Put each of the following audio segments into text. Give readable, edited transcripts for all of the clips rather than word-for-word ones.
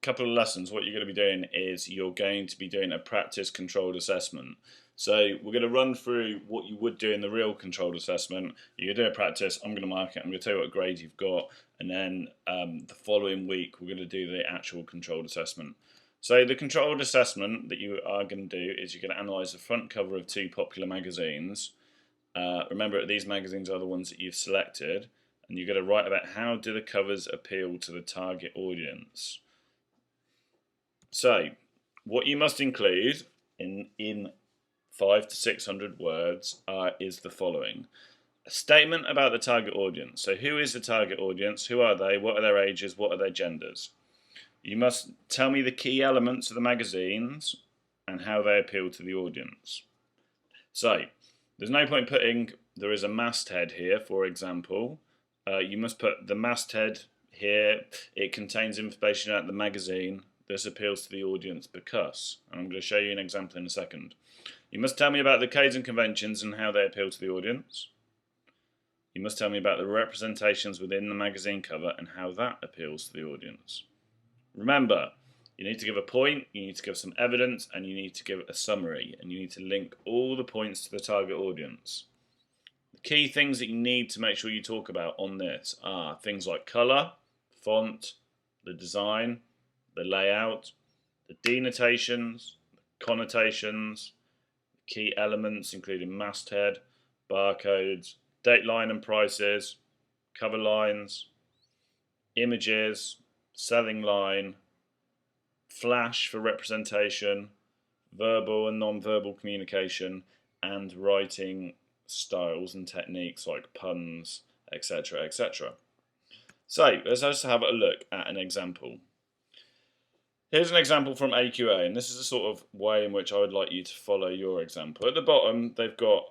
couple of lessons, what you're going to be doing is you're going to be doing a practice controlled assessment. So we're going to run through what you would do in the real controlled assessment. You're going to do a practice, I'm going to mark it, I'm going to tell you what grade you've got, and then the following week we're going to do the actual controlled assessment. So the controlled assessment that you are going to do is you're going to analyse the front cover of 2 popular magazines. Remember, these magazines are the ones that you've selected, and you're going to write about how do the covers appeal to the target audience. So, what you must include in 500 to 600 words is the following. A statement about the target audience. So who is the target audience? Who are they? What are their ages? What are their genders? You must tell me the key elements of the magazines and how they appeal to the audience. So, there's no point putting there is a masthead here, for example. You must put the masthead here. It contains information about the magazine. This appeals to the audience because, and I'm going to show you an example in a second. You must tell me about the codes and conventions and how they appeal to the audience. You must tell me about the representations within the magazine cover and how that appeals to the audience. Remember, you need to give a point, you need to give some evidence, and you need to give a summary, and you need to link all the points to the target audience. The key things that you need to make sure you talk about on this are things like colour, font, the design, the layout, the denotations, the connotations, key elements including masthead, barcodes, date line and prices, cover lines, images, selling line, flash for representation, verbal and non-verbal communication, and writing styles and techniques like puns, etc., etc. So let's just have a look at an example. Here's an example from AQA, and this is the sort of way in which I would like you to follow your example. At the bottom, they've got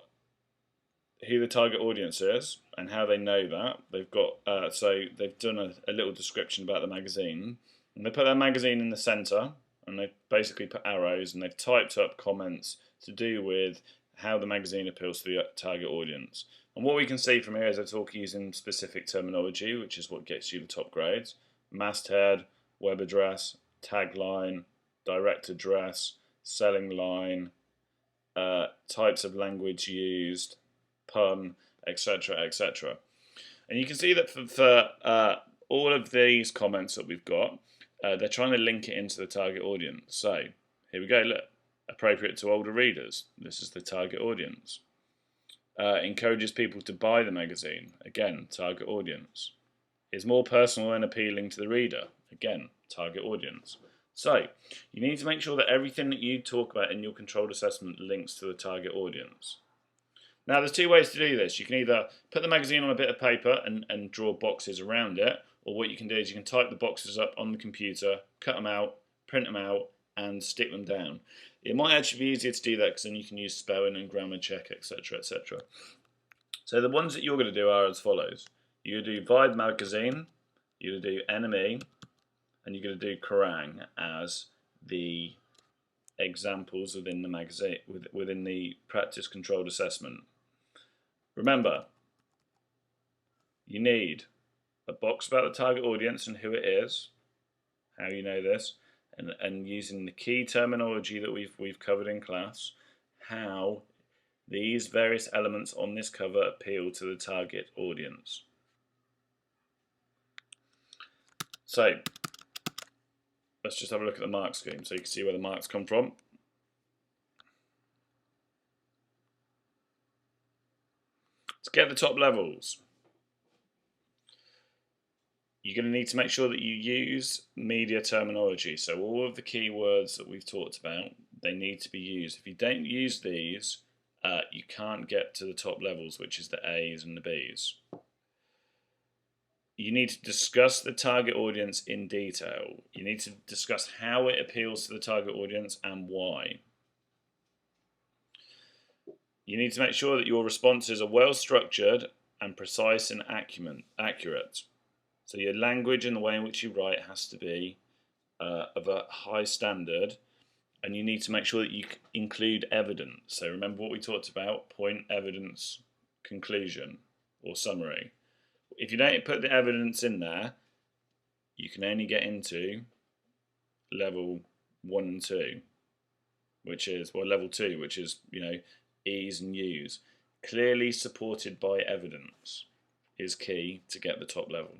who the target audience is and how they know that. They've got so they've done a little description about the magazine, and they put their magazine in the centre, and they've basically put arrows, and they've typed up comments to do with how the magazine appeals to the target audience. And what we can see from here is they talk using specific terminology, which is what gets you the top grades: masthead, web address, tagline, direct address, selling line, types of language used, pun, etc., etc. And you can see that for all of these comments that we've got, they're trying to link it into the target audience. So here we go, look, appropriate to older readers. This is the target audience. Encourages people to buy the magazine. Again, target audience. Is more personal and appealing to the reader. Again, target audience. So, you need to make sure that everything that you talk about in your controlled assessment links to the target audience. Now, there's 2 ways to do this. You can either put the magazine on a bit of paper and draw boxes around it, or what you can do is you can type the boxes up on the computer, cut them out, print them out, and stick them down. It might actually be easier to do that because then you can use spelling and grammar check, etc., etc. So the ones that you're going to do are as follows. You're going to do Vibe magazine, you're going to do Enemy, and you're going to do Kerrang as the examples within the magazine, within the practice controlled assessment. Remember, you need a box about the target audience and who it is, how you know this, and using the key terminology that we've covered in class, how these various elements on this cover appeal to the target audience. So let's just have a look at the mark scheme so you can see where the marks come from. To get the top levels, you're going to need to make sure that you use media terminology. So all of the key words that we've talked about, they need to be used. If you don't use these, you can't get to the top levels, which is the A's and the B's. You need to discuss the target audience in detail. You need to discuss how it appeals to the target audience and why. You need to make sure that your responses are well structured and precise and accurate. So your language and the way in which you write has to be of a high standard, and you need to make sure that you include evidence. So remember what we talked about: point, evidence, conclusion, or summary. If you don't put the evidence in there, you can only get into level 1 and 2, which is, well, level 2, which is, E's and U's. Clearly supported by evidence is key to get the top level.